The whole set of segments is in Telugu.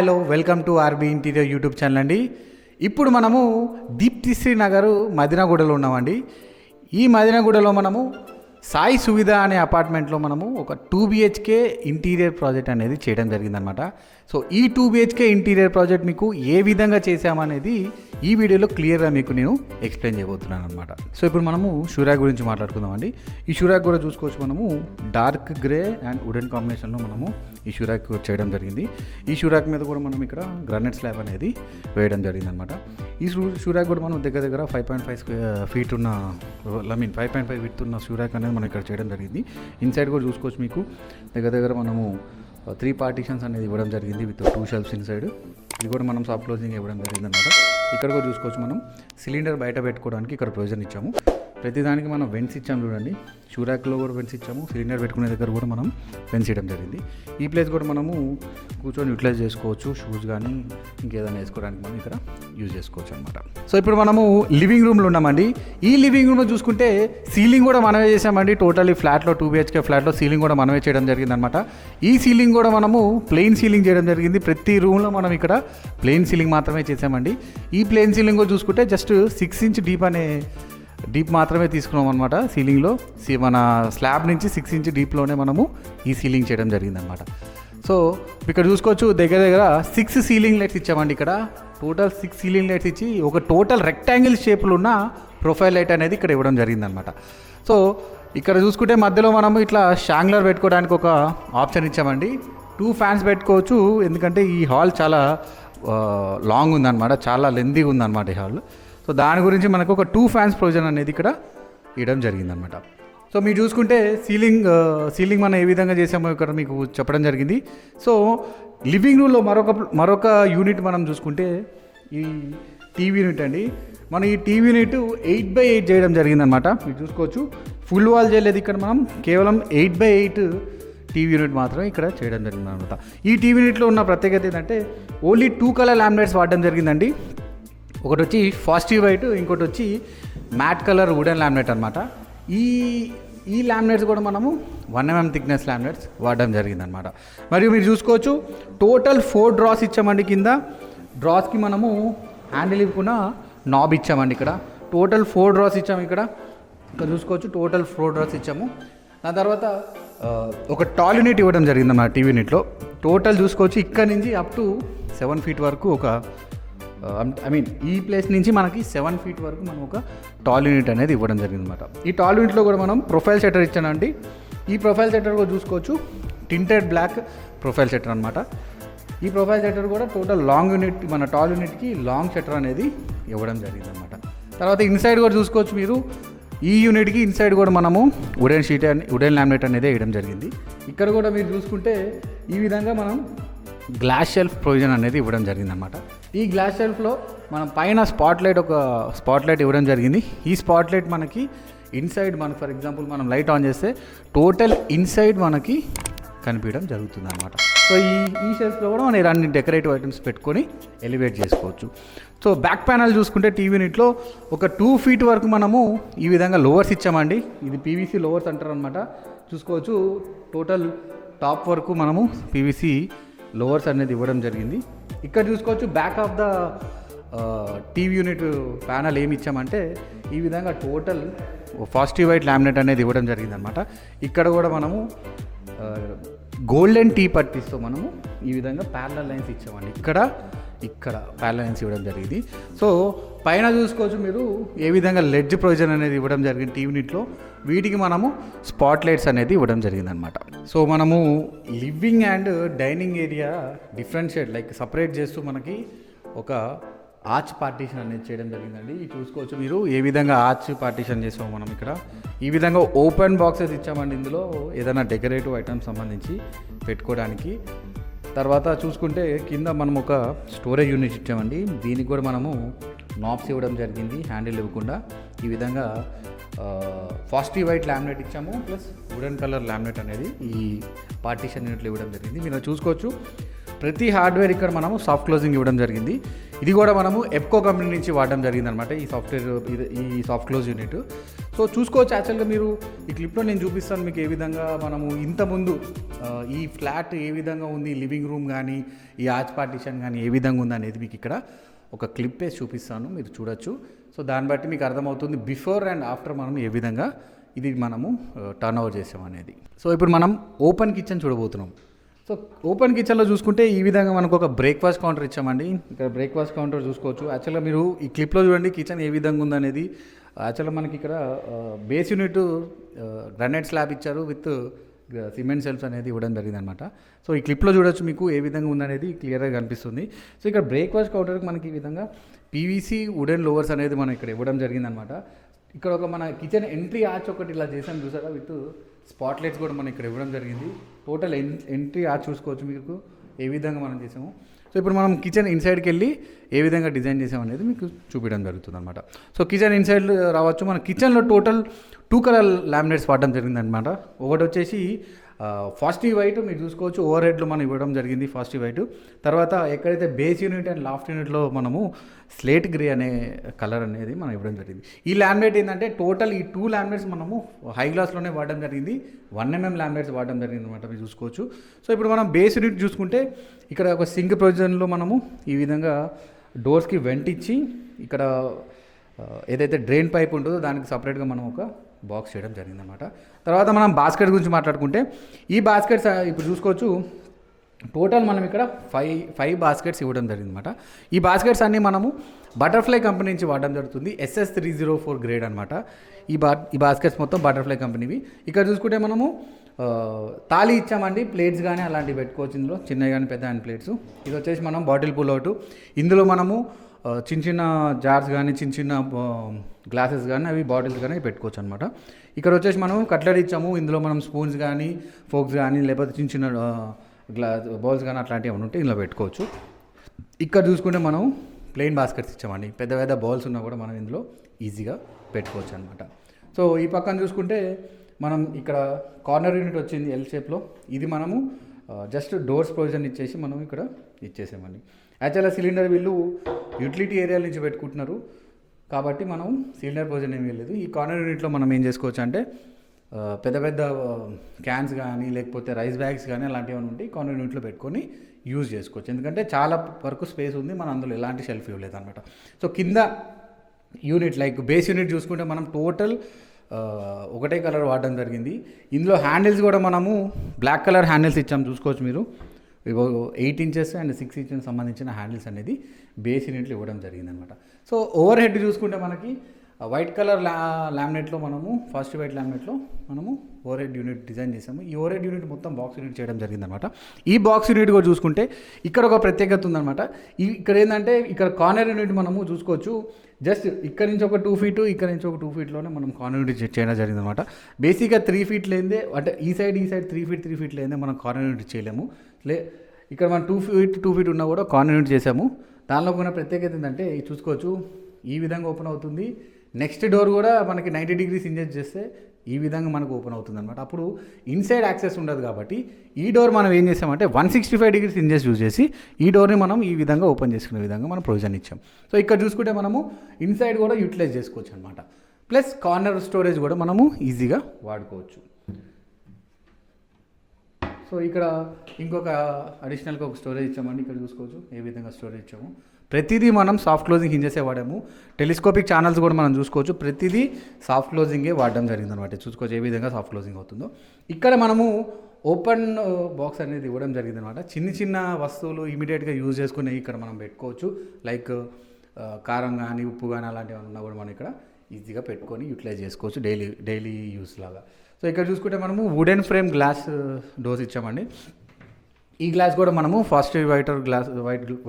Hello welcome to RB interior YouTube channel అండి. ఇప్పుడు మనము దీప్తిశ్రీ నగర్ మదినగూడలో ఉన్నామండి. ఈ మదినగూడలో మనము సాయి సువిధ అనే అపార్ట్మెంట్లో మనము ఒక 2BHK ఇంటీరియర్ ప్రాజెక్ట్ అనేది చేయడం జరిగిందనమాట. సో ఈ 2BHK ఇంటీరియర్ ప్రాజెక్ట్ మీకు ఏ విధంగా చేసామనేది ఈ వీడియోలో క్లియర్గా మీకు నేను ఎక్స్ప్లెయిన్ చేయబోతున్నాను అనమాట. సో ఇప్పుడు మనము షూరాక్ గురించి మాట్లాడుకుందామండి. ఈ షూరాక్ కూడా చూసుకోవచ్చు, మనము డార్క్ గ్రే అండ్ వుడెన్ కాంబినేషన్లో మనము ఈ షూరాక్ చేయడం జరిగింది. ఈ షూరాక్ మీద కూడా మనం ఇక్కడ గ్రానైట్ స్లాబ్ అనేది వేయడం జరిగిందనమాట. ఈ షూరాక్ కూడా మనం దగ్గర 5.5 ఫీట్ ఉన్న 5.5 విడ్త్ ఉన్న షూరాక్ అనేది మనం ఇక్కడ చేయడం జరిగింది. ఇన్సైడ్ కూడా చూసుకోవచ్చు, మీకు దగ్గర మనము 3 పార్టీషన్స్ అనేది ఇవ్వడం జరిగింది విత్ 2 షెల్ఫ్స్ ఇన్సైడ్. ఇది కూడా మనం సాఫ్ట్ క్లోజింగ్ ఇవ్వడం జరిగింది అనమాట. ఇక్కడ కూడా చూసుకోవచ్చు, మనం సిలిండర్ బయట పెట్టుకోవడానికి ఇక్కడ ప్రొవిజన్ ఇచ్చాము. ప్రతిదానికి మనం వెంట్స్ ఇచ్చాము చూడండి. షూరాక్లో కూడా వెంట్స్ ఇచ్చాము, సిలిండర్ పెట్టుకునే దగ్గర కూడా మనం వెంట్స్ ఇవ్వడం జరిగింది. ఈ ప్లేస్ కూడా మనము కూర్చొని యూటిలైజ్ చేసుకోవచ్చు, షూస్ కానీ ఇంకేదైనా వేసుకోవడానికి మనం ఇక్కడ యూజ్ చేసుకోవచ్చు అనమాట. సో ఇప్పుడు మనము లివింగ్ రూమ్లో ఉన్నామండి. ఈ లివింగ్ రూమ్లో చూసుకుంటే సీలింగ్ కూడా మనమే చేసామండి. టోటల్లీ ఫ్లాట్లో 2BHK ఫ్లాట్లో సీలింగ్ కూడా మనమే చేయడం జరిగింది అనమాట. ఈ సీలింగ్ కూడా మనము ప్లెయిన్ సీలింగ్ చేయడం జరిగింది. ప్రతి రూమ్లో మనం ఇక్కడ ప్లెయిన్ సీలింగ్ మాత్రమే చేసామండి. ఈ ప్లెయిన్ సీలింగ్ కూడా చూసుకుంటే జస్ట్ 6 ఇంచ్ డీప్ మాత్రమే తీసుకున్నాం అనమాట. సీలింగ్లో మన స్లాబ్ నుంచి 6 ఇంచ్ డీప్లోనే మనము ఈ సీలింగ్ చేయడం జరిగిందనమాట. సో ఇక్కడ చూసుకోవచ్చు, దగ్గర 6 సీలింగ్ లైట్స్ ఇచ్చామండి. ఇక్కడ టోటల్ 6 సీలింగ్ లైట్స్ ఇచ్చి ఒక టోటల్ రెక్టాంగిల్ షేప్లో ఉన్న ప్రొఫైల్ లైట్ అనేది ఇక్కడ ఇవ్వడం జరిగిందనమాట. సో ఇక్కడ చూసుకుంటే మధ్యలో మనము ఇట్లా షాంగ్లర్ పెట్టుకోవడానికి ఒక ఆప్షన్ ఇచ్చామండి. 2 ఫ్యాన్స్ పెట్టుకోవచ్చు, ఎందుకంటే ఈ హాల్ చాలా లాంగ్ ఉందన్నమాట, చాలా లెంతీగా ఉందన్నమాట ఈ హాల్. సో దాని గురించి మనకు ఒక 2 ఫ్యాన్స్ ప్రొవిజన్ అనేది ఇక్కడ ఇవ్వడం జరిగిందనమాట. సో మీరు చూసుకుంటే సీలింగ్ మనం ఏ విధంగా చేసామో ఇక్కడ మీకు చెప్పడం జరిగింది. సో లివింగ్ రూమ్లో మరొక యూనిట్ మనం చూసుకుంటే ఈ టీవీ యూనిట్ అండి. మనం ఈ టీవీ యూనిట్ 8x8 చేయడం జరిగిందనమాట. మీరు చూసుకోవచ్చు, ఫుల్ వాల్ చేయలేదు ఇక్కడ, మనం కేవలం 8x8 టీవీ యూనిట్ మాత్రమే ఇక్కడ చేయడం జరిగిందనమాట. ఈ టీవీ యూనిట్లో ఉన్న ప్రత్యేకత ఏంటంటే ఓన్లీ 2 కలర్ లామినేట్స్ వాడడం జరిగిందండి. ఒకటి వచ్చి ఫాస్టివ్ వైట్, ఇంకోటి వచ్చి మ్యాట్ కలర్ వుడెన్ లామినేట్ అనమాట. ఈ లామినేట్స్ కూడా మనము 1mm థిక్నెస్ లామినేట్స్ వాడడం జరిగిందనమాట. మరియు మీరు చూసుకోవచ్చు, టోటల్ 4 డ్రాస్ ఇచ్చామండి. కింద డ్రాస్కి మనము హ్యాండిల్ ఇవ్వకుండా నాబ్ ఇచ్చామండి. ఇక్కడ టోటల్ 4 డ్రాస్ ఇచ్చాము. ఇక్కడ చూసుకోవచ్చు, టోటల్ 4 డ్రాస్ ఇచ్చాము. దాని తర్వాత ఒక టాల్ యూనిట్ ఇవ్వడం జరిగిందన్నమాట. టీవీ యూనిట్లో టోటల్ చూసుకోవచ్చు, ఇక్కడ నుంచి అప్ టు 7 ఫీట్ వరకు ఈ ప్లేస్ నుంచి మనకి 7 ఫీట్ వరకు మనం ఒక టాల్ యూనిట్ అనేది ఇవ్వడం జరిగిందన్నమాట. ఈ టాల్ యూనిట్లో కూడా మనం ప్రొఫైల్ షట్టర్ ఇచ్చానండి. ఈ ప్రొఫైల్ షట్టర్ కూడా చూసుకోవచ్చు, టింటెడ్ బ్లాక్ ప్రొఫైల్ షట్టర్ అనమాట. ఈ ప్రొఫైల్ షట్టర్ కూడా టోటల్ లాంగ్ యూనిట్, మన టాల్ యూనిట్కి లాంగ్ షట్టర్ అనేది ఇవ్వడం జరిగిందనమాట. తర్వాత ఇన్సైడ్ కూడా చూసుకోవచ్చు మీరు, ఈ యూనిట్కి ఇన్సైడ్ కూడా మనము వుడెన్ లామినేట్ అనేది వేయడం జరిగింది. ఇక్కడ కూడా మీరు చూసుకుంటే ఈ విధంగా మనం గ్లాస్ షెల్ఫ్ ప్రొవిజన్ అనేది ఇవ్వడం జరిగిందనమాట. ఈ గ్లాస్ షెల్ఫ్లో మనం పైన స్పాట్ లైట్ ఇవ్వడం జరిగింది. ఈ స్పాట్ లైట్ మనకి ఇన్సైడ్, ఫర్ ఎగ్జాంపుల్ మనం లైట్ ఆన్ చేస్తే టోటల్ ఇన్సైడ్ మనకి కనిపించడం జరుగుతుంది అనమాట. సో ఈ షెల్ఫ్లో కూడా మనం ఇలాంటి డెకరేటివ్ ఐటమ్స్ పెట్టుకొని ఎలివేట్ చేసుకోవచ్చు. సో బ్యాక్ ప్యానల్ చూసుకుంటే టీవీ యూనిట్లో ఒక 2 ఫీట్ వరకు మనము ఈ విధంగా లోవర్స్ ఇచ్చామండి. ఇది PVC లోవర్స్ అంటారు అనమాట. చూసుకోవచ్చు, టోటల్ టాప్ వరకు మనము PVC లోవర్స్ అనేది ఇవ్వడం జరిగింది. ఇక్కడ చూసుకోవచ్చు, back of the TV unit panel ఏమి ఇచ్చామంటే ఈ విధంగా టోటల్ పాజిటివ్ వైట్ లామినేట్ అనేది ఇవ్వడం జరిగిందనమాట. ఇక్కడ కూడా మనము గోల్డెన్ టీ పట్టిస్తో మనము ఈ విధంగా ప్యారలల్ లైన్స్ ఇచ్చామండి. ఇక్కడ ప్యారలల్ లైన్స్ ఇవ్వడం జరిగింది. సో పైన చూసుకోవచ్చు మీరు ఏ విధంగా లెడ్జ్ ప్రొవిజన్ అనేది ఇవ్వడం జరిగింది టీవీ యూనిట్లో. వీటికి మనము స్పాట్ లైట్స్ అనేది ఇవ్వడం జరిగిందనమాట. సో మనము living and dining area differentiate separate చేస్తూ మనకి ఒక ఆర్చ్ పార్టీషన్ అనేది చేయడం జరిగిందండి. చూసుకోవచ్చు మీరు ఏ విధంగా ఆర్చ్ పార్టీషన్ చేసాము. మనం ఇక్కడ ఈ విధంగా ఓపెన్ బాక్సెస్ ఇచ్చామండి. ఇందులో ఏదైనా డెకరేటివ్ ఐటమ్స్ సంబంధించి పెట్టుకోవడానికి. తర్వాత చూసుకుంటే కింద మనం ఒక స్టోరేజ్ యూనిట్ ఇచ్చామండి. దీనికి కూడా మనము నాబ్స్ ఇవ్వడం జరిగింది, హ్యాండిల్ ఇవ్వకుండా. ఈ విధంగా పాజిటివ్ వైట్ లామినేట్ ఇచ్చాము, ప్లస్ వుడెన్ కలర్ లామినేట్ అనేది ఈ పార్టీషన్ యూనిట్లు ఇవ్వడం జరిగింది. మీరు చూసుకోవచ్చు, ప్రతి హార్డ్వేర్ ఇక్కడ మనము సాఫ్ట్ క్లోజింగ్ ఇవ్వడం జరిగింది. ఇది కూడా మనము ఎప్కో కంపెనీ నుంచి వాడడం జరిగింది అనమాట. ఈ సాఫ్ట్ క్లోజ్ యూనిట్. సో చూసుకోవచ్చు. యాక్చువల్గా మీరు ఈ క్లిప్లో నేను చూపిస్తాను మీకు ఏ విధంగా మనము ఇంతకుముందు ఈ ఫ్లాట్ ఏ విధంగా ఉంది, లివింగ్ రూమ్ కానీ ఈ ఆర్చ్ పార్టిషన్ కానీ ఏ విధంగా ఉంది అనేది మీకు ఇక్కడ ఒక క్లిప్ వేసి చూపిస్తాను, మీరు చూడొచ్చు. సో దాన్ని బట్టి మీకు అర్థమవుతుంది బిఫోర్ అండ్ ఆఫ్టర్ మనం ఏ విధంగా ఇది మనము టర్న్ ఓవర్ చేసాం అనేది. సో ఇప్పుడు మనం ఓపెన్ కిచెన్ చూడబోతున్నాం. సో ఓపెన్ కిచెన్లో చూసుకుంటే ఈ విధంగా మనకు ఒక బ్రేక్ఫాస్ట్ కౌంటర్ ఇచ్చామండి. ఇక్కడ బ్రేక్ఫాస్ట్ కౌంటర్ చూసుకోవచ్చు. యాక్చువల్గా మీరు ఈ క్లిప్లో చూడండి కిచెన్ ఏ విధంగా ఉందనేది. యాక్చువల్గా మనకి ఇక్కడ బేస్ యూనిట్ గ్రానైట్ స్లాబ్ ఇచ్చారు విత్ సిమెంట్ సెల్ఫ్స్ అనేది ఇవ్వడం జరిగింది అనమాట. సో ఈ క్లిప్లో చూడొచ్చు మీకు ఏ విధంగా ఉందనేది క్లియర్గా కనిపిస్తుంది. సో ఇక్కడ బ్రేక్ఫాస్ట్ కౌంటర్కి మనకి ఈ విధంగా పీవీసీ వుడెన్ లోవర్స్ అనేది మనం ఇక్కడ ఇవ్వడం జరిగిందనమాట. ఇక్కడ ఒక మన కిచెన్ ఎంట్రీ ఆర్చ్ ఒకటి ఇలా చేసాం చూసారా, విత్ స్పాట్లైట్స్ కూడా మనం ఇక్కడ ఇవ్వడం జరిగింది. టోటల్ ఎంట్రీ ఆర్చ్ చూసుకోవచ్చు మీకు ఏ విధంగా మనం చేసాము. సో ఇప్పుడు మనం కిచెన్ ఇన్సైడ్కి వెళ్ళి ఏ విధంగా డిజైన్ చేసాం అనేది మీకు చూపించడం జరుగుతుంది అనమాట. సో కిచెన్ ఇన్సైడ్ రావచ్చు. మన కిచెన్లో టోటల్ 2 కలర్ లామినేట్స్ వాడడం జరిగిందనమాట. ఒకటి వచ్చేసి ఫాస్టీ వైట్ మీరు చూసుకోవచ్చు, ఓవర్ హెడ్లో మనం ఇవ్వడం జరిగింది ఫాస్టీ వైట్. తర్వాత ఎక్కడైతే బేస్ యూనిట్ అండ్ లాఫ్ట్ యూనిట్లో మనము స్లేట్ గ్రే అనే కలర్ అనేది మనం ఇవ్వడం జరిగింది. ఈ లామినేట్ ఏంటంటే టోటల్ ఈ 2 లామినేట్స్ మనము హై గ్లాస్లోనే వాడడం జరిగింది. 1 mm లామినేట్స్ వాడడం జరిగింది అనమాట, మీరు చూసుకోవచ్చు. సో ఇప్పుడు మనం బేస్ యూనిట్ చూసుకుంటే ఇక్కడ ఒక సింక్ ప్రొవిజన్లో మనము ఈ విధంగా డోర్స్కి వెంట్ ఇచ్చి ఇక్కడ ఏదైతే డ్రైన్ పైప్ ఉంటుందో దానికి సపరేట్గా మనం ఒక బాక్స్ చేయడం జరిగిందనమాట. తర్వాత మనం బాస్కెట్ గురించి మాట్లాడుకుంటే ఈ బాస్కెట్స్ ఇప్పుడు చూసుకోవచ్చు. టోటల్ మనం ఇక్కడ 5 బాస్కెట్స్ ఇవ్వడం జరిగిందనమాట. ఈ బాస్కెట్స్ అన్నీ మనము బటర్ఫ్లై కంపెనీ నుంచి వాడడం జరుగుతుంది. SS304 గ్రేడ్ అనమాట. ఈ బాస్కెట్స్ మొత్తం బటర్ఫ్లై కంపెనీవి. ఇక్కడ చూసుకుంటే మనము తాళి ఇచ్చామండి, ప్లేట్స్ కానీ అలాంటివి పెట్టుకోవచ్చు ఇందులో, చిన్నవి కానీ పెద్ద కానీ ప్లేట్స్. ఇది వచ్చేసి మనం బాటిల్ పుల్ అవుట్. ఇందులో మనము చిన్న చిన్న జార్స్ కానీ చిన్న చిన్న గ్లాసెస్ కానీ అవి బాటిల్స్ కానీ పెట్టుకోవచ్చు అనమాట. ఇక్కడ వచ్చేసి మనం కట్లరీ ఇచ్చాము. ఇందులో మనం స్పూన్స్ కానీ ఫోక్స్ కానీ లేకపోతే చిన్న చిన్న బౌల్స్ కానీ అట్లాంటివి ఏమైనా ఉంటే ఇందులో పెట్టుకోవచ్చు. ఇక్కడ చూసుకుంటే మనం ప్లెయిన్ బాస్కెట్స్ ఇచ్చామండి. పెద్ద పెద్ద బౌల్స్ ఉన్నా కూడా మనం ఇందులో ఈజీగా పెట్టుకోవచ్చు అనమాట. సో ఈ పక్కన చూసుకుంటే మనం ఇక్కడ కార్నర్ యూనిట్ వచ్చింది ఎల్ షేప్లో. ఇది మనము జస్ట్ డోర్స్ ప్రొవిజన్ ఇచ్చేసి మనం ఇక్కడ ఇచ్చేసామండి. యాక్చువల్గా సిలిండర్ వీళ్ళు యూటిలిటీ ఏరియాల నుంచి పెట్టుకుంటున్నారు కాబట్టి మనం సిలిండర్ ప్రొవిజన్ ఏమీ లేదు. ఈ కార్నర్ యూనిట్లో మనం ఏం చేసుకోవచ్చు అంటే పెద్ద పెద్ద క్యాన్స్ కానీ లేకపోతే రైస్ బ్యాగ్స్ కానీ అలాంటివి ఏమైనా ఉంటే కార్నర్ యూనిట్లో పెట్టుకొని యూజ్ చేసుకోవచ్చు. ఎందుకంటే చాలా వరకు స్పేస్ ఉంది, మనం అందులో ఎలాంటి షెల్ఫ్ ఇవ్వలేదు అనమాట. సో కింద యూనిట్ లైక్ బేస్ యూనిట్ చూసుకుంటే మనం టోటల్ ఒకటే కలర్ వాడడం జరిగింది. ఇందులో హ్యాండిల్స్ కూడా మనము బ్లాక్ కలర్ హ్యాండిల్స్ ఇచ్చాము, చూసుకోవచ్చు మీరు. 8 inches అండ్ 6 inches సంబంధించిన హ్యాండిల్స్ అనేది బేస్ యూనిట్లు ఇవ్వడం జరిగిందనమాట. సో ఓవర్ హెడ్ చూసుకుంటే మనకి వైట్ కలర్ లామినేట్లో మనము ఫస్ట్ వైట్ లామినేట్లో మనము ఓవర్ హెడ్ యూనిట్ డిజైన్ చేసాము. ఈ ఓవర్ హెడ్ యూనిట్ మొత్తం బాక్స్ యూనిట్ చేయడం జరిగిందనమాట. ఈ బాక్స్ యూనిట్ కూడా చూసుకుంటే ఇక్కడ ఒక ప్రత్యేకత ఉందన్నమాట. ఇక్కడ ఏంటంటే ఇక్కడ కార్నర్ యూనిట్ మనము చూసుకోవచ్చు. జస్ట్ ఇక్కడ నుంచి ఒక 2 feet, ఇక్కడ నుంచి ఒక 2 feetలోనే మనం కార్నర్ యూనిట్ చేయడం జరిగిందనమాట. బేసిక్గా 3 feet లేదే, అంటే ఈ సైడ్ 3 feet లేదే మనం కార్నర్ యూనిట్ చేయలేము. ఇక్కడ మనం 2 feet ఉన్నా కూడా కార్నర్ యూనిట్ చేసాము. దానిలో ఉన్న ప్రత్యేకత ఏంటంటే చూసుకోవచ్చు ఈ విధంగా ఓపెన్ అవుతుంది. నెక్స్ట్ డోర్ కూడా మనకి 90 degrees ఇంజెక్ట్ చేస్తే ఈ విధంగా మనకు ఓపెన్ అవుతుంది అనమాట. అప్పుడు ఇన్సైడ్ యాక్సెస్ ఉండదు కాబట్టి ఈ డోర్ మనం ఏం చేసామంటే 165 degrees ఇంజెక్ట్ యూజ్ చేసి ఈ డోర్ని మనం ఈ విధంగా ఓపెన్ చేసుకునే విధంగా మనం ప్రొవిజన్ ఇచ్చాం. సో ఇక్కడ చూసుకుంటే మనము ఇన్సైడ్ కూడా యూటిలైజ్ చేసుకోవచ్చు అనమాట. ప్లస్ కార్నర్ స్టోరేజ్ కూడా మనము ఈజీగా వాడుకోవచ్చు. సో ఇక్కడ ఇంకొక అడిషనల్గా ఒక స్టోరేజ్ ఇచ్చామండి. ఇక్కడ చూసుకోవచ్చు ఏ విధంగా స్టోరేజ్ ఇచ్చాము. ప్రతిదీ మనం సాఫ్ట్ క్లోజింగ్ హింజెసే వాడాము. టెలిస్కోపిక్ ఛానల్స్ కూడా మనం చూసుకోవచ్చు. ప్రతిదీ సాఫ్ట్ క్లోజింగే వాడడం జరిగింది అనమాట. చూసుకోవచ్చు ఏ విధంగా సాఫ్ట్ క్లోజింగ్ అవుతుందో. ఇక్కడ మనము ఓపెన్ బాక్స్ అనేది ఇవ్వడం జరిగింది అనమాట. చిన్న చిన్న వస్తువులు ఇమీడియట్గా యూజ్ చేసుకుని ఇక్కడ మనం పెట్టుకోవచ్చు. లైక్ కారం కానీ ఉప్పు కానీ అలాంటివి ఉన్నా కూడా మనం ఇక్కడ ఈజీగా పెట్టుకొని యూటిలైజ్ చేసుకోవచ్చు డైలీ యూస్ లాగా. సో ఇక్కడ చూసుకుంటే మనము వుడెన్ ఫ్రేమ్ గ్లాస్ డోర్స్ ఇచ్చామండి. ఈ గ్లాస్ కూడా మనము ఫస్ట్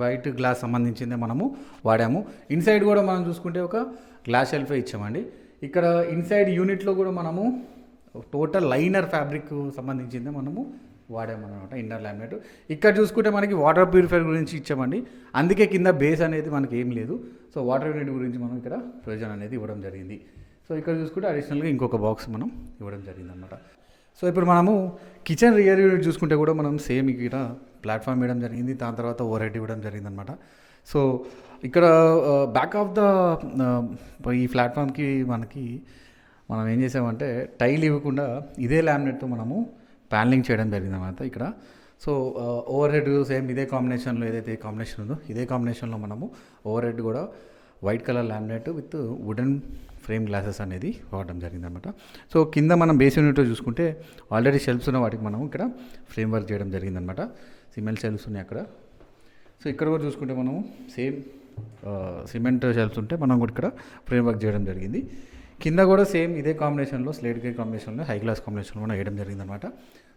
వైట్ గ్లాస్ సంబంధించిందే మనము వాడాము. ఇన్సైడ్ కూడా మనం చూసుకుంటే ఒక గ్లాస్ షెల్ఫే ఇచ్చామండి. ఇక్కడ ఇన్సైడ్ యూనిట్లో కూడా మనము టోటల్ లైనర్ ఫ్యాబ్రిక్ సంబంధించిందే మనము వాడామన్నమాట, ఇన్నర్ లామినేట్. ఇక్కడ చూసుకుంటే మనకి వాటర్ ప్యూరిఫైర్ గురించి ఇచ్చామండి. అందుకే కింద బేస్ అనేది మనకి ఏం లేదు. సో వాటర్ యూనిట్ గురించి మనం ఇక్కడ ప్రొవిజన్ అనేది ఇవ్వడం జరిగింది. సో ఇక్కడ చూసుకుంటే అడిషనల్గా ఇంకొక బాక్స్ మనం ఇవ్వడం జరిగిందన్నమాట. సో ఇప్పుడు మనము కిచెన్ రియర్ యూనిట్ చూసుకుంటే కూడా మనం సేమ్ ఇక్కడ ప్లాట్ఫామ్ ఇవ్వడం జరిగింది. దాని తర్వాత ఓవర్ హెడ్ ఇవ్వడం జరిగిందనమాట. సో ఇక్కడ బ్యాక్ ఆఫ్ ద ఈ ప్లాట్ఫామ్కి మనకి మనం ఏం చేసామంటే టైల్ ఇవ్వకుండా ఇదే లామినేట్తో మనము ప్యానలింగ్ చేయడం జరిగింది అన్నమాట ఇక్కడ. సో ఓవర్ హెడ్ సేమ్ ఇదే కాంబినేషన్లో ఏదైతే కాంబినేషన్ ఉందో ఇదే కాంబినేషన్లో మనము ఓవర్ హెడ్ కూడా white colour laminate with wooden frame glasses అనేది వాడడం జరిగిందనమాట. సో కింద మనం బేస్ యూనిట్లో చూసుకుంటే ఆల్రెడీ షెల్ఫ్స్ ఉన్న వాటికి మనం ఇక్కడ ఫ్రేమ్ వర్క్ చేయడం జరిగిందనమాట. సిమెంట్ షెల్ఫ్స్ ఉన్నాయి అక్కడ. సో ఇక్కడ కూడా చూసుకుంటే మనము సేమ్ సిమెంట్ షెల్ఫ్స్ ఉంటే మనం కూడా ఇక్కడ ఫ్రేమ్ వర్క్ చేయడం జరిగింది. కింద కూడా సేమ్ ఇదే కాంబినేషన్లో స్లేట్ గ్రే కాంబినేషన్లో హై గ్లాస్ కాంబినేషన్లో కూడా వేయడం జరిగిందనమాట.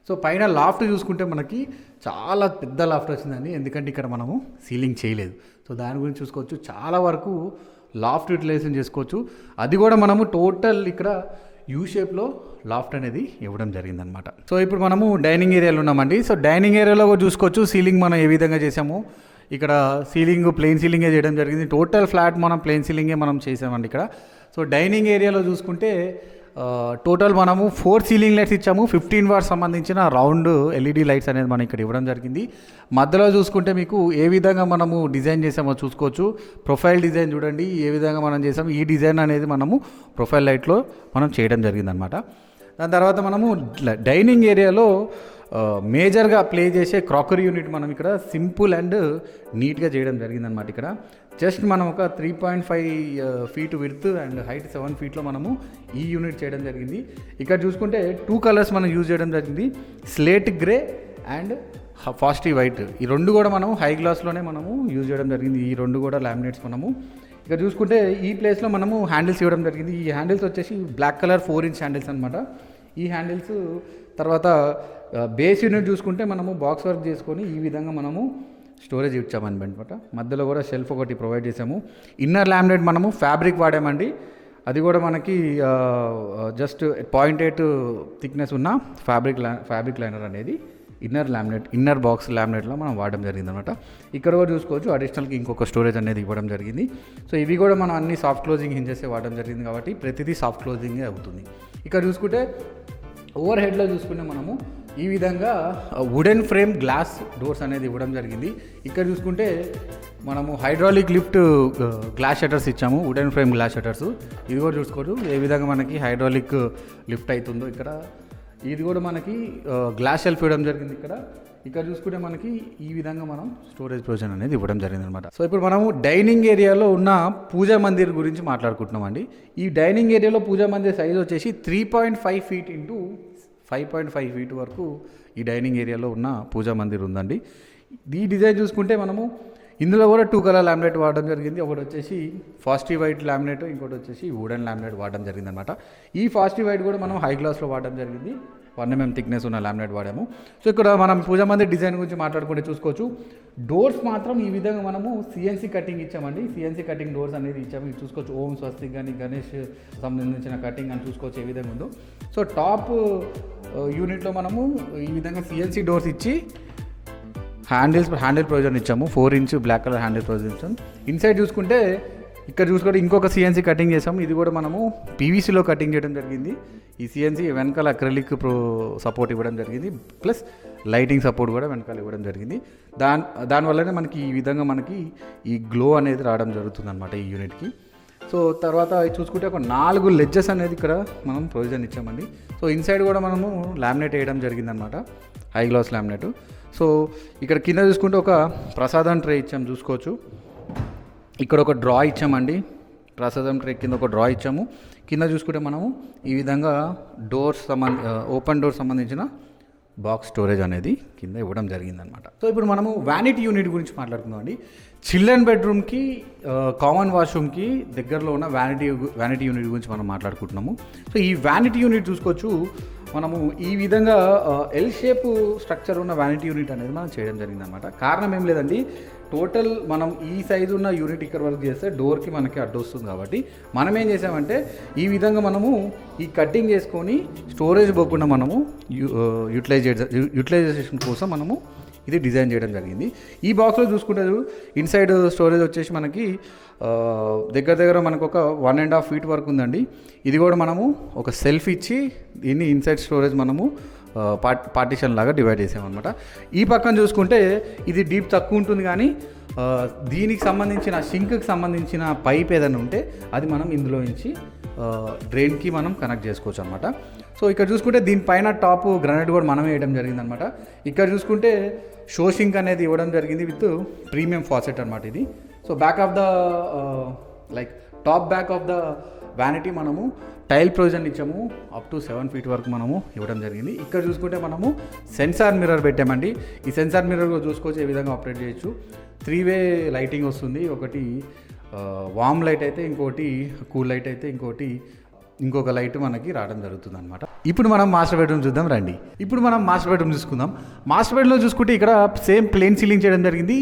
సో పైన లాఫ్ట్ చూసుకుంటే మనకి చాలా పెద్ద లాఫ్ట్ వచ్చిందండి, ఎందుకంటే ఇక్కడ మనము సీలింగ్ చేయలేదు. సో దాని గురించి చూసుకోవచ్చు, చాలా వరకు లాఫ్ట్ యూటిలైజేషన్ చేసుకోవచ్చు. అది కూడా మనము టోటల్ ఇక్కడ యూ షేప్లో లాఫ్ట్ అనేది ఇవ్వడం జరిగిందనమాట. సో ఇప్పుడు మనము డైనింగ్ ఏరియాలో ఉన్నామండి. సో డైనింగ్ ఏరియాలో చూసుకోవచ్చు సీలింగ్ మనం ఏ విధంగా చేసాము. ఇక్కడ సీలింగ్ ప్లెయిన్ సీలింగే చేయడం జరిగింది. టోటల్ ఫ్లాట్ మనం ప్లెయిన్ సీలింగే మనం చేసామండి ఇక్కడ. సో డైనింగ్ ఏరియాలో చూసుకుంటే టోటల్ మనము 4 సీలింగ్ లైట్స్ ఇచ్చాము. 15 వాట్స్ సంబంధించిన రౌండ్ ఎల్ఈడి లైట్స్ అనేది మనం ఇక్కడ ఇవ్వడం జరిగింది. మధ్యలో చూసుకుంటే మీకు ఏ విధంగా మనము డిజైన్ చేసామో చూసుకోవచ్చు. ప్రొఫైల్ డిజైన్ చూడండి ఏ విధంగా మనం చేసాము. ఈ డిజైన్ అనేది మనము ప్రొఫైల్ లైట్లో మనం చేయడం జరిగిందనమాట. దాని తర్వాత మనము డైనింగ్ ఏరియాలో మేజర్గా ప్లే చేసే క్రాకరీ యూనిట్ మనం ఇక్కడ సింపుల్ అండ్ నీట్గా చేయడం జరిగిందనమాట. ఇక్కడ జస్ట్ మనం ఒక 3.5 ఫీట్ విడ్త్ అండ్ హైట్ 7 ఫీట్లో మనము ఈ యూనిట్ చేయడం జరిగింది. ఇక్కడ చూసుకుంటే 2 కలర్స్ మనం యూజ్ చేయడం జరిగింది, స్లేట్ గ్రే అండ్ ఫాస్టీ వైట్. ఈ రెండు కూడా మనము హై గ్లాస్లోనే మనము యూజ్ చేయడం జరిగింది. ఈ రెండు కూడా లామినేట్స్ మనము ఇక్కడ చూసుకుంటే ఈ ప్లేస్లో మనము హ్యాండిల్స్ ఇవ్వడం జరిగింది. ఈ హ్యాండిల్స్ వచ్చేసి బ్లాక్ కలర్ 4 ఇంచ్ హ్యాండిల్స్ అనమాట. ఈ హ్యాండిల్స్ తర్వాత బేస్ యూనిట్ చూసుకుంటే మనము బాక్స్ వర్క్ చేసుకొని ఈ విధంగా మనము స్టోరేజ్ ఇచ్చామన్నమాట. మధ్యలో కూడా షెల్ఫ్ ఒకటి ప్రొవైడ్ చేసాము. ఇన్నర్ లామినేట్ మనము ఫ్యాబ్రిక్ వాడామండి. అది కూడా మనకి జస్ట్ 0.8 థిక్నెస్ ఉన్న ఫ్యాబ్రిక్ లైనర్ అనేది ఇన్నర్ బాక్స్ లామినేట్లో మనం వాడడం జరిగింది అనమాట. ఇక్కడ కూడా చూసుకోవచ్చు అడిషనల్కి ఇంకొక స్టోరేజ్ అనేది ఇవ్వడం జరిగింది. సో ఇవి కూడా మనం అన్ని సాఫ్ట్ క్లోజింగ్ హింజెస్ వాడడం జరిగింది కాబట్టి ప్రతిదీ సాఫ్ట్ క్లోజింగే అవుతుంది. ఇక్కడ చూసుకుంటే ఓవర్ హెడ్లో చూసుకుంటే మనము ఈ విధంగా వుడెన్ ఫ్రేమ్ గ్లాస్ డోర్స్ అనేది ఇవ్వడం జరిగింది. ఇక్కడ చూసుకుంటే మనము హైడ్రాలిక్ లిఫ్ట్ గ్లాస్ షట్టర్స్ ఇచ్చాము, వుడెన్ ఫ్రేమ్ గ్లాస్ షట్టర్స్. ఇది కూడా చూసుకోవచ్చు ఏ విధంగా మనకి హైడ్రాలిక్ లిఫ్ట్ అవుతుందో. ఇక్కడ ఇది కూడా మనకి గ్లాస్ షెల్ఫ్ ఇవ్వడం జరిగింది. ఇక్కడ చూసుకుంటే మనకి ఈ విధంగా మనం స్టోరేజ్ ప్రొవిజన్ అనేది ఇవ్వడం జరిగింది అనమాట. సో ఇప్పుడు మనము డైనింగ్ ఏరియాలో ఉన్న పూజా మందిర్ గురించి మాట్లాడుకుంటున్నామండి. ఈ డైనింగ్ ఏరియాలో పూజా మందిర్ సైజ్ వచ్చేసి 3.5 ఫీట్ ఇంటూ 5.5 ఫీట్ వరకు ఈ డైనింగ్ ఏరియాలో ఉన్న పూజా మందిర్ ఉందండి. ఈ డిజైన్ చూసుకుంటే మనము ఇందులో కూడా 2 కలర్ లామినేట్ వాడడం జరిగింది. ఒకటి వచ్చేసి ఫాస్టీ వైట్ లామినేట్, ఇంకోటి వచ్చేసి వుడెన్ లామినేట్ వాడడం జరిగింది అనమాట. ఈ ఫాస్టీ వైట్ కూడా మనం హై గ్లాస్లో వాడడం జరిగింది. 1 mm థిక్నెస్ ఉన్న లామినేట్ వాడాము. సో ఇక్కడ మనం పూజా మందిర్ డిజైన్ గురించి మాట్లాడుకుంటే చూసుకోవచ్చు. డోర్స్ మాత్రం ఈ విధంగా మనము సిఎన్సీ కటింగ్ ఇచ్చామండి. సిఎన్సీ కటింగ్ డోర్స్ అనేది ఇచ్చాము. ఇది చూసుకోవచ్చు ఓం స్వస్తిక్ కానీ గణేష్ సంబంధించిన కటింగ్ అని చూసుకోవచ్చు ఏ విధంగా ఉందో. సో టాప్ యూనిట్లో మనము ఈ విధంగా సిఎన్సీ డోర్స్ ఇచ్చి హ్యాండిల్ ప్రొవిజన్ ఇచ్చాము. 4 inch black colour handle provision ఇచ్చాము. ఇన్సైడ్ చూసుకుంటే ఇక్కడ చూసుకుంటే ఇంకొక సిఎన్సీ కటింగ్ చేసాము. ఇది కూడా మనము పీవీసీలో కటింగ్ చేయడం జరిగింది. ఈ సిఎన్సీ వెనకాల అక్రిలిక్ సపోర్ట్ ఇవ్వడం జరిగింది, ప్లస్ లైటింగ్ సపోర్ట్ కూడా వెనకాల ఇవ్వడం జరిగింది. దానివల్లనే మనకి ఈ విధంగా మనకి ఈ గ్లో అనేది రావడం జరుగుతుంది అనమాట ఈ యూనిట్కి. సో తర్వాత చూసుకుంటే ఒక 4 లెడ్జెస్ అనేది ఇక్కడ మనం ప్రొవిజన్ ఇచ్చామండి. సో ఇన్సైడ్ కూడా మనము లామినేట్ వేయడం జరిగిందనమాట, హై గ్లాస్ లామినేట్. సో ఇక్కడ కింద చూసుకుంటే ఒక ప్రసాదం ట్రే ఇచ్చాము చూసుకోవచ్చు. ఇక్కడ ఒక డ్రా ఇచ్చామండి, ప్రసాదం ట్రే కింద ఒక డ్రా ఇచ్చాము. కింద చూసుకుంటే మనము ఈ విధంగా ఓపెన్ డోర్ సంబంధించిన బాక్స్ స్టోరేజ్ అనేది కింద ఇవ్వడం జరిగిందనమాట. సో ఇప్పుడు మనము వ్యానిటీ యూనిట్ గురించి మాట్లాడుకుందాం అండి. చిల్డ్రన్ బెడ్రూమ్కి కామన్ వాష్రూమ్కి దగ్గరలో ఉన్న వ్యానిటీ యూనిట్ గురించి మనం మాట్లాడుకుంటున్నాము. సో ఈ వ్యానిటీ యూనిట్ చూసుకోవచ్చు మనము ఈ విధంగా ఎల్ షేప్ స్ట్రక్చర్ ఉన్న వ్యానిటీ యూనిట్ అనేది మనం చేయడం జరిగిందనమాట. కారణం ఏం లేదండి, టోటల్ మనం ఈ సైజు ఉన్న యూనిట్ ఇక్కడ వరకు చేస్తే డోర్కి మనకి అడ్డు వస్తుంది కాబట్టి మనం ఏం చేసామంటే ఈ విధంగా మనము ఈ కటింగ్ చేసుకొని స్టోరేజ్ పోకుండా మనము యూటిలైజేషన్ కోసం మనము ఇది డిజైన్ చేయడం జరిగింది. ఈ బాక్స్లో చూసుకుంటే ఇన్సైడ్ స్టోరేజ్ వచ్చేసి మనకి దగ్గర మనకు ఒక 1.5 ఫీట్ వరకు ఉందండి. ఇది కూడా మనము ఒక సెల్ఫ్ ఇచ్చి దీన్ని ఇన్సైడ్ స్టోరేజ్ మనము పార్టిషన్ లాగా డివైడ్ చేసామన్నమాట. ఈ పక్కన చూసుకుంటే ఇది డీప్ తక్కువ ఉంటుంది, కానీ దీనికి సంబంధించిన షింక్కి సంబంధించిన పైప్ ఏదైనా ఉంటే అది మనం ఇందులో నుంచి డ్రైన్కి మనం కనెక్ట్ చేసుకోవచ్చు అనమాట. సో ఇక్కడ చూసుకుంటే దీనిపైన టాప్ గ్రానైట్ కూడా మనమే వేయడం జరిగిందనమాట. ఇక్కడ చూసుకుంటే షో సింక్ అనేది ఇవ్వడం జరిగింది విత్ ప్రీమియం ఫాసెట్ అనమాట ఇది. So back of the like top back of the vanity మనము టైల్ ప్రొవిజన్ ఇచ్చాము, అప్ టు 7 feet వరకు మనము ఇవ్వడం జరిగింది. ఇక్కడ చూసుకుంటే మనము సెన్సార్ మిర్రర్ పెట్టామండి. ఈ సెన్సార్ మిర్రర్ చూసుకోవచ్చు ఏ విధంగా ఆపరేట్ చేయొచ్చు. 3-way లైటింగ్ వస్తుంది, ఒకటి వామ్ లైట్ అయితే, ఇంకోటి కూల్ లైట్ అయితే, ఇంకొక లైట్ మనకి రావడం జరుగుతుంది అనమాట. ఇప్పుడు మనం మాస్టర్ బెడ్రూమ్ చూద్దాం రండి. ఇప్పుడు మనం మాస్టర్ బెడ్రూమ్ చూసుకుందాం. మాస్టర్ బెడ్రూమ్లో చూసుకుంటే ఇక్కడ సేమ్ ప్లేన్ సీలింగ్ చేయడం జరిగింది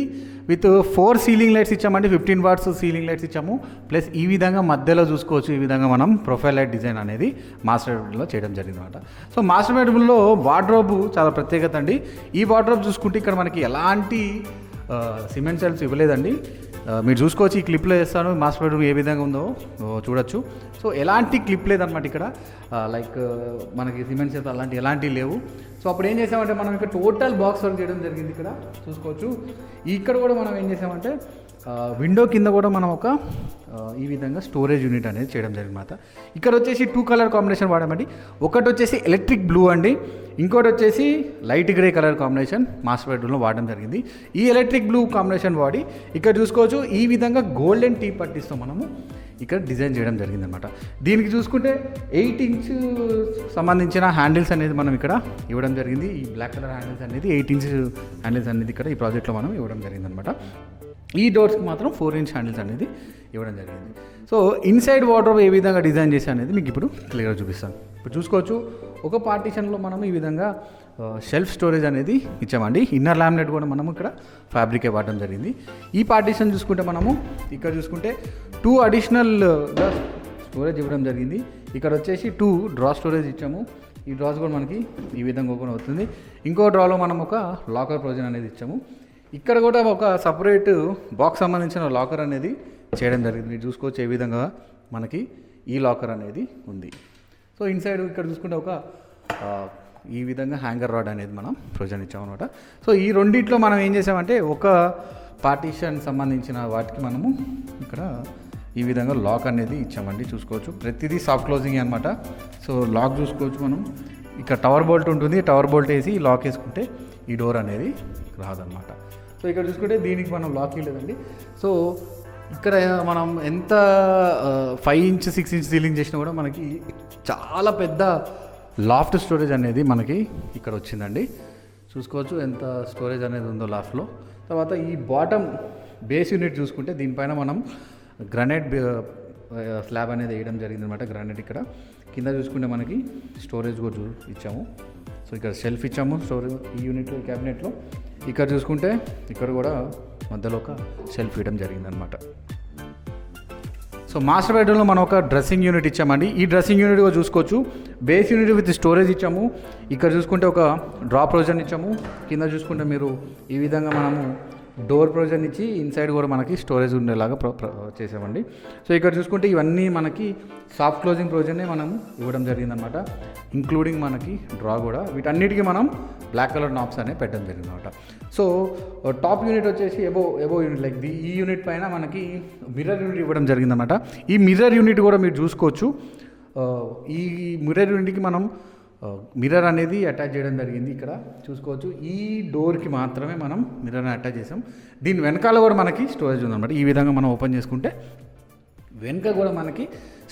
విత్ 4 సీలింగ్ లైట్స్ ఇచ్చామండి. 15 watts సీలింగ్ లైట్స్ ఇచ్చాము. ప్లస్ ఈ విధంగా మధ్యలో చూసుకోవచ్చు, ఈ విధంగా మనం ప్రొఫైల్ లైట్ డిజైన్ అనేది మాస్టర్ బెడ్రూమ్లో చేయడం జరిగింది అనమాట. సో మాస్టర్ బెడ్రూమ్లో వార్డ్రోబ్ చాలా ప్రత్యేకత అండి. ఈ వార్డ్రోబ్ చూసుకుంటే ఇక్కడ మనకి ఎలాంటి సిమెంట్ సెల్స్ ఇవ్వలేదండి. మీరు చూసుకోవచ్చు, ఈ క్లిప్లో వేస్తాను మాస్టర్ బెడ్రూమ్ ఏ విధంగా ఉందో చూడొచ్చు. సో ఎలాంటి క్లిప్ లేదనమాట ఇక్కడ, లైక్ మనకి సిమెంట్ సెల్స్ అలాంటి ఎలాంటివి లేవు. సో అప్పుడు ఏం చేసామంటే మనం ఇక్కడ టోటల్ బాక్స్ వర్క్ చేయడం జరిగింది. ఇక్కడ చూసుకోవచ్చు, ఇక్కడ కూడా మనం ఏం చేసామంటే విండో కింద కూడా మనం ఒక ఈ విధంగా స్టోరేజ్ యూనిట్ అనేది చేయడం జరిగిందన్నమాట. ఇక్కడ వచ్చేసి 2 కలర్ కాంబినేషన్ వాడామండి. ఒకటి వచ్చేసి ఎలక్ట్రిక్ బ్లూ అండి, ఇంకోటి వచ్చేసి light grey colour combination master బెడ్రూమ్లో వాడడం జరిగింది. ఈ ఎలక్ట్రిక్ బ్లూ కాంబినేషన్ వాడి ఇక్కడ చూసుకోవచ్చు ఈ విధంగా గోల్డెన్ టీ పట్టిస్తాం మనము ఇక్కడ డిజైన్ చేయడం జరిగిందనమాట. దీనికి చూసుకుంటే 8 inch సంబంధించిన హ్యాండిల్స్ అనేది మనం ఇక్కడ ఇవ్వడం జరిగింది. ఈ బ్లాక్ కలర్ హ్యాండిల్స్ అనేది 8 inch హ్యాండిల్స్ అనేది ఇక్కడ ఈ ప్రాజెక్ట్లో మనం ఇవ్వడం జరిగిందనమాట. ఈ డోర్స్కి మాత్రం 4 inch హ్యాండిల్స్ అనేది ఇవ్వడం జరిగింది. సో ఇన్సైడ్ వార్డ్రోబ్ ఏ విధంగా డిజైన్ చేసి అనేది మీకు ఇప్పుడు క్లియర్గా చూపిస్తాను. ఇప్పుడు చూసుకోవచ్చు, ఒక పార్టీషన్లో మనం ఈ విధంగా షెల్ఫ్ స్టోరేజ్ అనేది ఇచ్చామండి. ఇన్నర్ లామినేట్ కూడా మనం ఇక్కడ ఫ్యాబ్రికే వాడడం జరిగింది. ఈ పార్టీషన్ చూసుకుంటే మనము ఇక్కడ చూసుకుంటే 2 అడిషనల్గా స్టోరేజ్ ఇవ్వడం జరిగింది. ఇక్కడ వచ్చేసి 2 డ్రా స్టోరేజ్ ఇచ్చాము. ఈ డ్రాస్ కూడా మనకి ఈ విధంగా ఓపెన్ అవుతుంది. ఇంకో డ్రాలో మనం ఒక లాకర్ ప్రొవిజన్ అనేది ఇచ్చాము. ఇక్కడ కూడా ఒక సపరేట్ బాక్స్ సంబంధించిన లాకర్ అనేది చేయడం జరిగింది. మీరు చూసుకోవచ్చు ఏ విధంగా మనకి ఈ లాకర్ అనేది ఉంది. సో ఇన్సైడ్ ఇక్కడ చూసుకుంటే ఒక ఈ విధంగా హ్యాంగర్ రాడ్ అనేది మనం ప్రొవిజన్ ఇచ్చామన్నమాట. సో ఈ రెండిట్లో మనం ఏం చేసామంటే ఒక పార్టీషన్ సంబంధించిన వాటికి మనము ఇక్కడ ఈ విధంగా లాక్ అనేది ఇచ్చామండి. చూసుకోవచ్చు ప్రతిదీ సాఫ్ట్ క్లోజింగ్ అనమాట. సో లాక్ చూసుకోవచ్చు, మనం ఇక్కడ టవర్ బోల్ట్ ఉంటుంది, టవర్ బోల్ట్ వేసి లాక్ వేసుకుంటే ఈ డోర్ అనేది రాదనమాట. సో ఇక్కడ చూసుకుంటే దీనికి మనం లాక్ ఇవ్వలేదండి. సో ఇక్కడ మనం ఎంత 5 inch 6 inch సీలింగ్ చేసినా కూడా మనకి చాలా పెద్ద లాఫ్ట్ స్టోరేజ్ అనేది మనకి ఇక్కడ వచ్చిందండి. చూసుకోవచ్చు ఎంత స్టోరేజ్ అనేది ఉందో లాఫ్ట్లో. తర్వాత ఈ బాటమ్ బేస్ యూనిట్ చూసుకుంటే దీనిపైన మనం గ్రానైట్ స్లాబ్ అనేది వేయడం జరిగింది అనమాట. గ్రానైట్ ఇక్కడ కింద చూసుకుంటే మనకి స్టోరేజ్ కూడా ఇచ్చాము. సో ఇక్కడ షెల్ఫ్ ఇచ్చాము స్టోరేజ్ ఈ యూనిట్ క్యాబినెట్లో. ఇక్కడ చూసుకుంటే ఇక్కడ కూడా మధ్యలో ఒక షెల్ఫ్ ఇవ్వడం జరిగిందనమాట. సో మాస్టర్ బెడ్రూమ్లో మనం ఒక డ్రెస్సింగ్ యూనిట్ ఇచ్చామండి. ఈ డ్రెస్సింగ్ యూనిట్ కూడా చూసుకోవచ్చు బేస్ యూనిట్ విత్ స్టోరేజ్ ఇచ్చాము. ఇక్కడ చూసుకుంటే ఒక డ్రాప్ ప్రొవిజన్ ఇచ్చాము. కింద చూసుకుంటే మీరు ఈ విధంగా మనము డోర్ ప్రొవిజన్ ఇచ్చి ఇన్సైడ్ కూడా మనకి స్టోరేజ్ ఉండేలాగా చేసామండి. సో ఇక్కడ చూసుకుంటే ఇవన్నీ మనకి సాఫ్ట్ క్లోజింగ్ ప్రొవిజనే మనం ఇవ్వడం జరిగిందనమాట. ఇంక్లూడింగ్ మనకి డ్రా కూడా వీటన్నిటికీ మనం బ్లాక్ కలర్ నాబ్స్ అనేవి పెట్టడం జరిగిందనమాట. సో టాప్ యూనిట్ వచ్చేసి ఎబో యూనిట్ లైక్ ఈ యూనిట్ పైన మనకి మిర్రర్ యూనిట్ ఇవ్వడం జరిగిందనమాట. ఈ మిర్రర్ యూనిట్ కూడా మీరు చూసుకోవచ్చు. ఈ మిర్రర్ యూనిట్కి మనం మిర్రర్ అనేది అటాచ్ చేయడం జరిగింది. ఇక్కడ చూసుకోవచ్చు ఈ డోర్కి మాత్రమే మనం మిర్రర్ని అటాచ్ చేసాం. దీని వెనకాల కూడా మనకి స్టోరేజ్ ఉందన్నమాట. ఈ విధంగా మనం ఓపెన్ చేసుకుంటే వెనక కూడా మనకి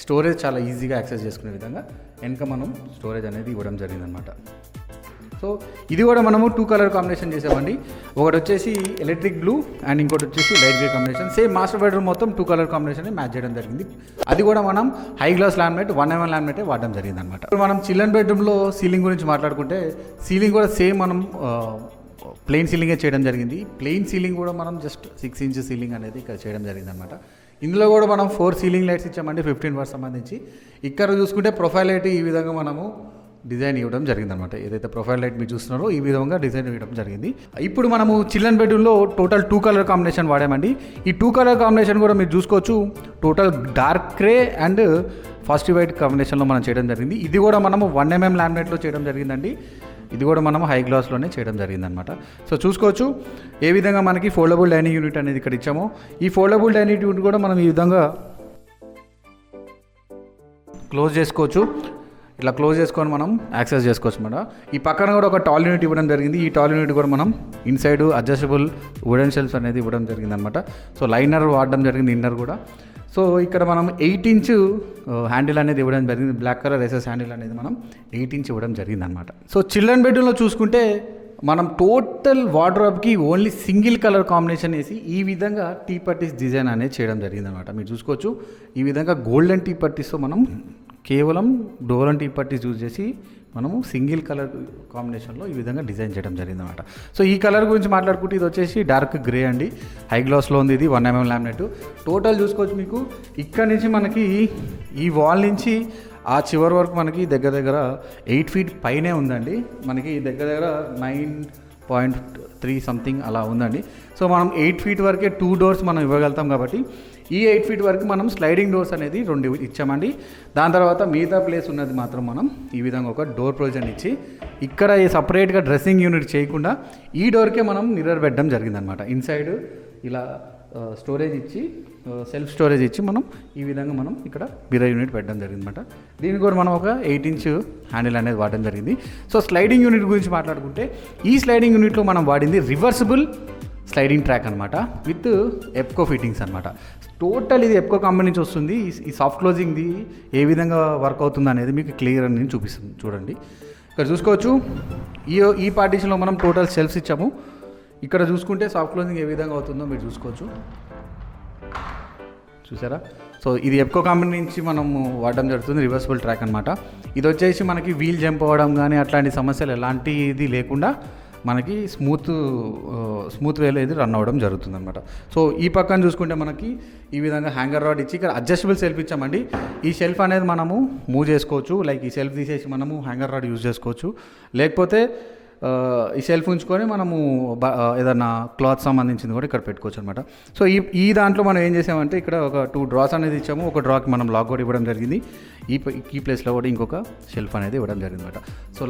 స్టోరేజ్ చాలా ఈజీగా యాక్సెస్ చేసుకునే విధంగా వెనక మనం స్టోరేజ్ అనేది ఇవ్వడం జరిగిందనమాట. సో ఇది కూడా మనము 2 కలర్ కాంబినేషన్ చేసామండి. ఒకటి వచ్చేసి ఎలక్ట్రిక్ బ్లూ అండ్ ఇంకోటి వచ్చేసి light grey combination. Same master bedroom మొత్తం 2 కలర్ కాంబినేషన్ మ్యాచ్ చేయడం జరిగింది. అది కూడా మనం హై గ్లాస్ లామినేట్ 1mm లామినేటే వాడడం జరిగింది అనమాట. ఇప్పుడు మనం చిల్డ్రన్ బెడ్రూమ్లో సీలింగ్ గురించి మాట్లాడుకుంటే సీలింగ్ కూడా సేమ్ మనం ప్లెయిన్ సీలింగే చేయడం జరిగింది. ప్లెయిన్ సీలింగ్ కూడా మనం జస్ట్ 6 inch సీలింగ్ అనేది ఇక్కడ చేయడం జరిగింది అనమాట. ఇందులో కూడా మనం 4 సీలింగ్ లైట్స్ ఇచ్చామండి 15 watts సంబంధించి. ఇక్కడ చూసుకుంటే ప్రొఫైల్ లైట్ ఈ విధంగా మనము డిజైన్ ఇవ్వడం జరిగిందనమాట. ఏదైతే ప్రొఫైల్ లైట్ మీరు చూస్తున్నారో ఈ విధంగా డిజైన్ ఇవ్వడం జరిగింది. ఇప్పుడు మనము చిల్డ్రన్ బెడ్రూమ్లో టోటల్ 2 కలర్ కాంబినేషన్ వాడామండి. ఈ 2 కలర్ కాంబినేషన్ కూడా మీరు చూసుకోవచ్చు. Total dark grey and first white కాంబినేషన్లో మనం చేయడం జరిగింది. ఇది కూడా మనము 1mm లామినేట్లో చేయడం జరిగిందండి. ఇది కూడా మనం హై గ్లాస్లోనే చేయడం జరిగిందనమాట. సో చూసుకోవచ్చు ఏ విధంగా మనకి ఫోల్డబుల్ డైనింగ్ యూనిట్ అనేది ఇక్కడ ఇచ్చామో. ఈ ఫోల్డబుల్ డైనింగ్ యూనిట్ కూడా మనం ఈ విధంగా క్లోజ్ చేసుకోవచ్చు. ఇలా క్లోజ్ చేసుకొని మనం యాక్సెస్ చేసుకోవచ్చు అన్నమాట. ఈ పక్కన కూడా ఒక టాల్ యూనిట్ ఇవ్వడం జరిగింది. ఈ టాల్ యూనిట్ కూడా మనం ఇన్సైడ్ అడ్జస్టబుల్ వుడెన్ షెల్ఫ్స్ అనేది ఇవ్వడం జరిగింది అనమాట. సో లైనర్ వాడడం జరిగింది, ఇన్నర్ కూడా. సో ఇక్కడ మనం 8 ఇంచ్ హ్యాండిల్ అనేది ఇవ్వడం జరిగింది. బ్లాక్ కలర్ ఎస్ఎస్ హ్యాండిల్ అనేది మనం 8 ఇంచ్ ఇవ్వడం జరిగింది అనమాట. సో చిల్డ్రన్ బెడ్రూమ్లో చూసుకుంటే మనం టోటల్ వార్డ్రోబ్కి ఓన్లీ సింగిల్ కలర్ కాంబినేషన్ వేసి ఈ విధంగా టీ పట్టీస్ డిజైన్ అనేది చేయడం జరిగింది అనమాట. మీరు చూసుకోవచ్చు, ఈ విధంగా గోల్డెన్ టీ పట్టీస్తో మనం కేవలం డోలన్ టీ పట్టీస్ యూజ్ చేసి మనము సింగిల్ కలర్ కాంబినేషన్లో ఈ విధంగా డిజైన్ చేయడం జరిగింది అనమాట. సో ఈ కలర్ గురించి మాట్లాడుకుంటే ఇది వచ్చేసి డార్క్ గ్రే అండి, హై గ్లాస్లో ఉంది. ఇది 1 mm లామినేట్. టోటల్ చూసుకోవచ్చు, మీకు ఇక్కడ నుంచి మనకి ఈ వాల్ నుంచి ఆ చివరి వరకు మనకి దగ్గర దగ్గర 8 feet పైనే ఉందండి. మనకి దగ్గర దగ్గర 9.3 సంథింగ్ అలా ఉందండి. సో మనం 8 feet వరకే 2 doors మనం ఇవ్వగలుగుతాం కాబట్టి ఈ 8 feet వరకు మనం స్లైడింగ్ డోర్స్ అనేది 2 ఇచ్చామండి. దాని తర్వాత మిగతా ప్లేస్ ఉన్నది మాత్రం మనం ఈ విధంగా ఒక డోర్ ప్రొవిజన్ ఇచ్చి ఇక్కడ సపరేట్గా డ్రెస్సింగ్ యూనిట్ చేయకుండా ఈ డోర్కే మనం మిర్రర్ పెట్టడం జరిగిందనమాట. ఇన్సైడ్ ఇలా స్టోరేజ్ ఇచ్చి సెల్ఫ్ స్టోరేజ్ ఇచ్చి మనం ఈ విధంగా మనం ఇక్కడ మిర్రర్ యూనిట్ పెట్టడం జరిగిందన్నమాట. దీనికి కూడా మనం ఒక 8 inch హ్యాండిల్ అనేది వాడడం జరిగింది. సో స్లైడింగ్ యూనిట్ గురించి మాట్లాడుకుంటే ఈ స్లైడింగ్ యూనిట్లో మనం వాడింది రివర్సిబుల్ స్లైడింగ్ ట్రాక్ అనమాట విత్ ఎప్కో ఫిట్టింగ్స్ అనమాట. టోటల్ ఇది ఎప్కో కంపెనీ నుంచి వస్తుంది. ఈ సాఫ్ట్ క్లోజింగ్ది ఏ విధంగా వర్క్ అవుతుంది అనేది మీకు క్లియర్ అని నేను చూపిస్తాను. చూడండి, ఇక్కడ చూసుకోవచ్చు, ఈ పార్టీషన్లో మనం టోటల్ షెల్ఫ్స్ ఇచ్చాము. ఇక్కడ చూసుకుంటే సాఫ్ట్ క్లోజింగ్ ఏ విధంగా అవుతుందో మీరు చూసుకోవచ్చు, చూసారా. సో ఇది ఎప్కో కంపెనీ నుంచి మనము వాడడం జరుగుతుంది, రివర్సిబుల్ ట్రాక్ అనమాట. ఇది వచ్చేసి మనకి వీల్ జంప్ అవ్వడం కానీ అట్లాంటి సమస్యలు ఎలాంటిది లేకుండా మనకి స్మూత్ వేలో ఇది రన్ అవ్వడం జరుగుతుంది అనమాట. సో ఈ పక్కన చూసుకుంటే మనకి ఈ విధంగా హ్యాంగర్ రాడ్ ఇచ్చి ఇక్కడ అడ్జస్టబుల్ సెల్ఫ్ ఇచ్చామండి. ఈ షెల్ఫ్ అనేది మనము మూవ్ చేసుకోవచ్చు. లైక్ ఈ షెల్ఫ్ తీసేసి మనము హ్యాంగర్ రాడ్ యూజ్ చేసుకోవచ్చు, లేకపోతే ఈ షెల్ఫ్ ఉంచుకొని మనము ఏదన్నా క్లాత్ సంబంధించింది కూడా ఇక్కడ పెట్టుకోవచ్చు అనమాట. సో ఈ దాంట్లో మనం ఏం చేసామంటే ఇక్కడ ఒక 2 డ్రాస్ అనేది ఇచ్చాము. ఒక డ్రాకి మనం లాక్ కూడా ఇవ్వడం జరిగింది. ఈ ప్లేస్లో కూడా ఇంకొక షెల్ఫ్ అనేది ఇవ్వడం జరిగింది అనమాట. సో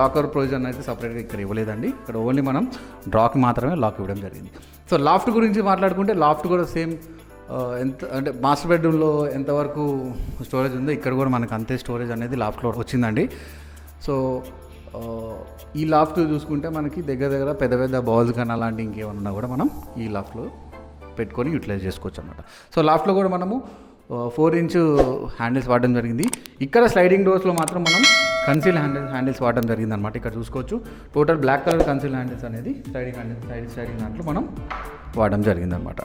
లాకర్ ప్రొవిజన్ అయితే సపరేట్గా ఇక్కడ ఇవ్వలేదండి. ఇక్కడ ఓన్లీ మనం డ్రాకి మాత్రమే లాక్ ఇవ్వడం జరిగింది. సో లాఫ్ట్ గురించి మాట్లాడుకుంటే లాఫ్ట్ కూడా సేమ్ ఎంత అంటే మాస్టర్ బెడ్రూమ్లో ఎంతవరకు స్టోరేజ్ ఉందో ఇక్కడ కూడా మనకు అంతే స్టోరేజ్ అనేది లాఫ్ట్లో వచ్చిందండి. సో ఈ లాఫ్ట్ చూసుకుంటే మనకి దగ్గర దగ్గర పెద్ద పెద్ద బౌల్స్ కానీ అలాంటి ఇంకేమన్నా కూడా మనం ఈ లాఫ్ట్లో పెట్టుకొని యూటిలైజ్ చేసుకోవచ్చు అనమాట. సో లాఫ్ట్లో కూడా మనము 4 inch హ్యాండిల్స్ వాడడం జరిగింది. ఇక్కడ స్లైడింగ్ డోర్స్లో మాత్రం మనం కన్సీల్ హ్యాండిల్స్ వాడడం జరిగింది అనమాట. ఇక్కడ చూసుకోవచ్చు, total black colour conceal handles అనేది స్లైడింగ్ దాంట్లో మనం వాడడం జరిగిందనమాట.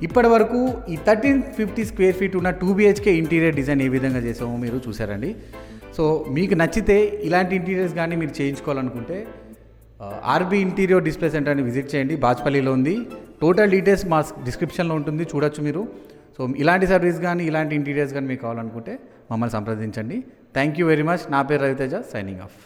ఇప్పటి వరకు ఈ 1350 square feet ఉన్న 2 BHK ఇంటీరియర్ డిజైన్ ఏ విధంగా చేసామో మీరు చూసారండి. సో మీకు నచ్చితే ఇలాంటి ఇంటీరియర్స్ కానీ మీరు చేయించుకోవాలనుకుంటే ఆర్బీ ఇంటీరియర్ డిస్ప్లే సెంటర్ని విజిట్ చేయండి. బాచ్పల్లిలో ఉంది. టోటల్ డీటెయిల్స్ మా డిస్క్రిప్షన్లో ఉంటుంది, చూడొచ్చు మీరు. సో ఇలాంటి సర్వీస్ కానీ ఇలాంటి ఇంటీరియర్స్ కానీ మీకు కావాలనుకుంటే మమ్మల్ని సంప్రదించండి. Thank you very much. నా పేరు రవితేజ, సైనింగ్ ఆఫ్.